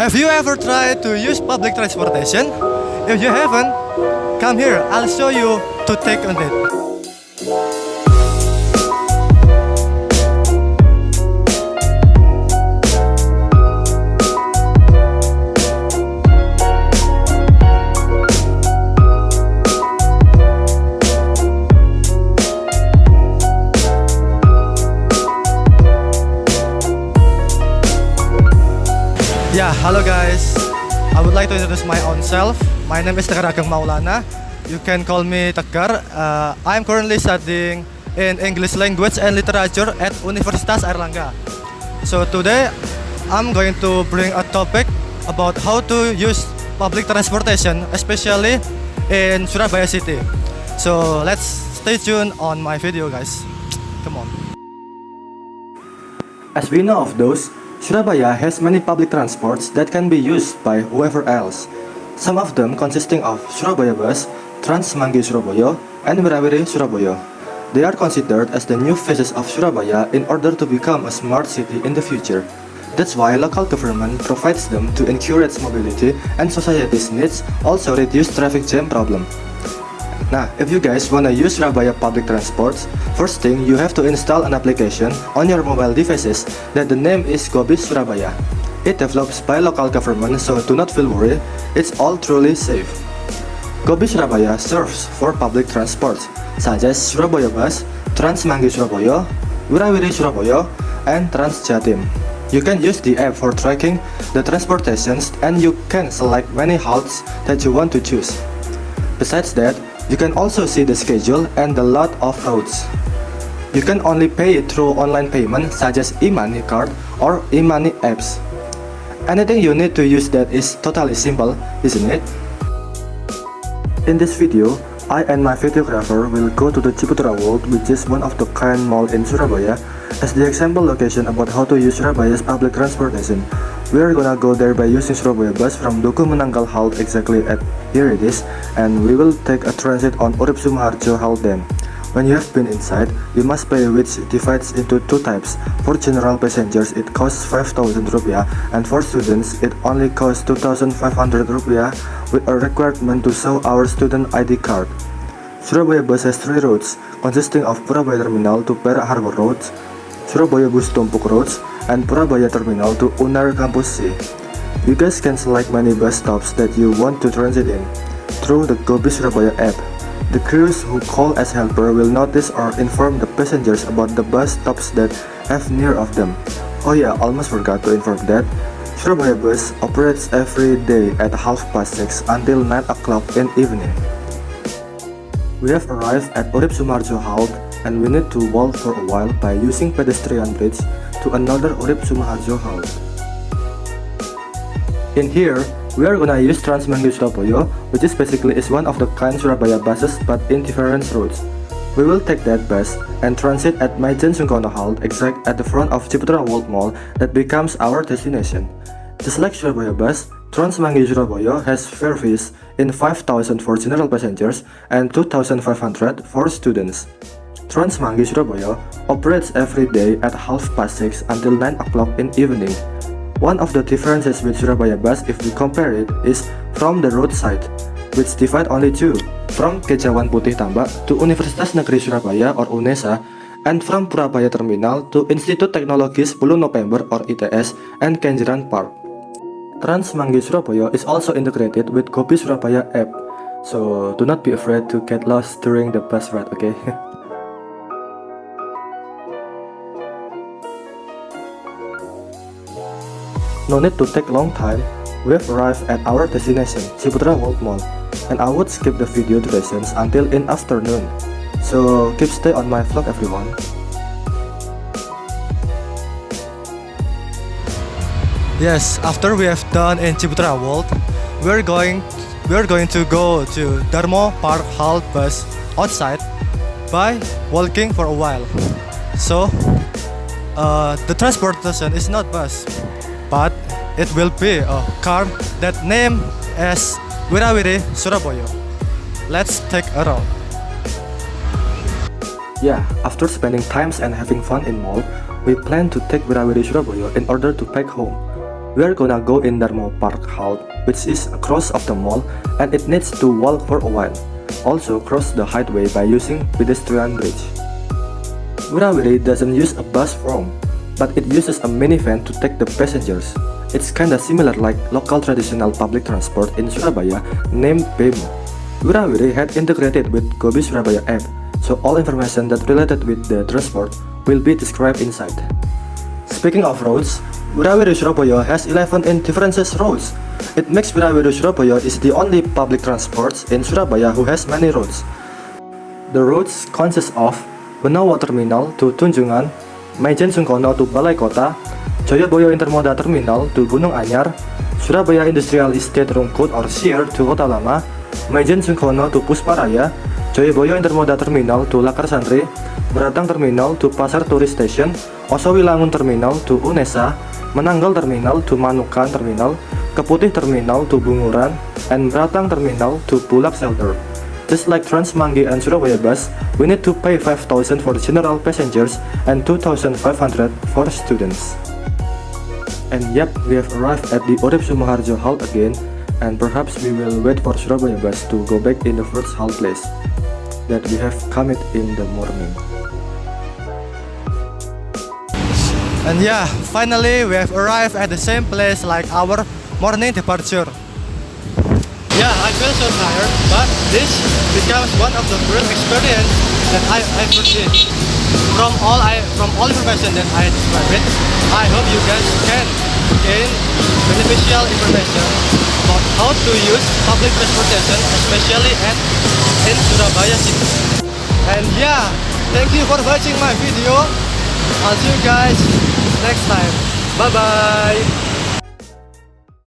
Have you ever tried to use public transportation? If you haven't, come here, I'll show you to take on it. Yeah, hello guys. I would like to introduce my own self. My name is Tegar Ageng Maulana. You can call me Tegar. I'm currently studying in English Language and Literature at Universitas Airlangga. So today I'm going to bring a topic about how to use public transportation, especially in Surabaya city. So let's stay tuned on my video, guys. Come on. As we know of those, Surabaya has many public transports that can be used by whoever else. Some of them consisting of Surabaya Bus, Trans Semanggi Surabaya, and Wirawiri Surabaya. They are considered as the new faces of Surabaya in order to become a smart city in the future. That's why local government provides them to encourage mobility and society's needs, also reduce traffic jam problem. Nah, if you guys wanna use Surabaya public transports, first thing you have to install an application on your mobile devices that the name is Gobis Surabaya. It develops by local government, so do not feel worried, it's all truly safe. Gobis Surabaya serves for public transports such as Surabaya Bus, Trans Semanggi Surabaya, Wirawiri Surabaya, and Trans Jatim. You can use the app for tracking the transportations and you can select many halts that you want to choose. Besides that, you can also see the schedule and the lot of routes. You can only pay it through online payment such as e-money card or e-money apps. Anything you need to use that is totally simple, isn't it? In this video, I and my videographer will go to the Ciputra World, which is one of the kind mall in Surabaya, as the example location about how to use Surabaya's public transportation. We are gonna go there by using Surabaya Bus from Duku Menanggal halt exactly at here it is, and we will take a transit on Urip Sumoharjo halt then. When you have been inside, you must pay, which divides into two types. For general passengers it costs 5,000 rupiah, and for students it only costs 2,500 rupiah with a requirement to show our student ID card. Surabaya Bus has three routes, consisting of Purabaya Terminal to Perak Harbor Roads, Surabaya Bus Tumpuk Roads, and Purabaya Terminal to Unar Campus C. You guys can select many bus stops that you want to transit in through the Gobis Surabaya app. The crews who call as helper will notice or inform the passengers about the bus stops that have near of them. Oh yeah, almost forgot to inform that Surabaya Bus operates every day at 6:30 until 9 o'clock in evening. We have arrived at Urip Sumoharjo halt and we need to walk for a while by using pedestrian bridge to another Urip Sumoharjo halt. In here, we are gonna use Trans Semanggi Surabaya, which is basically is one of the kind Surabaya buses but in different routes. We will take that bus and transit at Maijen Sungkono halt exact at the front of Ciputra World Mall that becomes our destination. Just like Surabaya Bus, Trans Semanggi Surabaya has fare fees in 5,000 for general passengers and 2,500 for students. Trans Semanggi Surabaya operates every day at 6:30 until 9 o'clock in evening. One of the differences with Surabaya Bus, if we compare it, is from the roadside, which divide only two, from Kejawan Putih Tambak to Universitas Negeri Surabaya or UNESA, and from Purabaya Terminal to Institut Teknologi 10 November or ITS and Kenjeran Park. Trans Semanggi Surabaya is also integrated with Gobis Surabaya app, so do not be afraid to get lost during the bus ride, okay? No need to take long time, we have arrived at our destination, Ciputra World Mall, and I would skip the video durations until in afternoon. So keep stay on my vlog everyone. Yes, after we have done in Ciputra World, we're going to go to Darmo Park halt bus outside by walking for a while. So the transportation is not bus, but it will be a car that name as Wirawiri Surabaya. Let's take a round. Yeah, after spending times and having fun in mall, we plan to take Wirawiri Surabaya in order to pack home. We're gonna go in Darmo Park Halt, which is across of the mall, and it needs to walk for a while. Also cross the highway by using pedestrian bridge. Wirawiri doesn't use a bus form, but it uses a minivan to take the passengers. It's kinda similar like local traditional public transport in Surabaya named Bemo. Wirawiri had integrated with Gobi Surabaya app, so all information that related with the transport will be described inside. Speaking of roads, Wirawiri Surabaya has 11 indifferent roads. It makes Wirawiri Surabaya is the only public transport in Surabaya who has many roads. The roads consist of Benowo Terminal to Tunjungan, Maijen Sungkono to Balai Kota, Joyoboyo Intermoda Terminal to Gunung Anyar, Surabaya Industrial Estate Rungkut or Sier to Kota Lama, Maijen Sungkono to Pusparaya, Joyoboyo Intermoda Terminal to Lakar Santri, Beratang Terminal to Pasar Tourist Station, Osowilangun Terminal to Unesa, Menanggal Terminal to Manukan Terminal, Keputih Terminal to Bunguran, and Beratang Terminal to Bulak Shelter. Just like Trans Manggi and Surabaya Bus, we need to pay 5,000 for general passengers and 2,500 for students. And yep, we have arrived at the Urip Sumoharjo halt again, and perhaps we will wait for Surabaya Bus to go back in the first halt place that we have come it in the morning. And yeah, finally we have arrived at the same place like our morning departure. Yeah, I feel so tired, but this becomes one of the great experience that I ever did. From all information that I described, I hope you guys can gain beneficial information about how to use public transportation, especially in Surabaya city. And yeah, thank you for watching my video. I'll see you guys next time. Bye bye.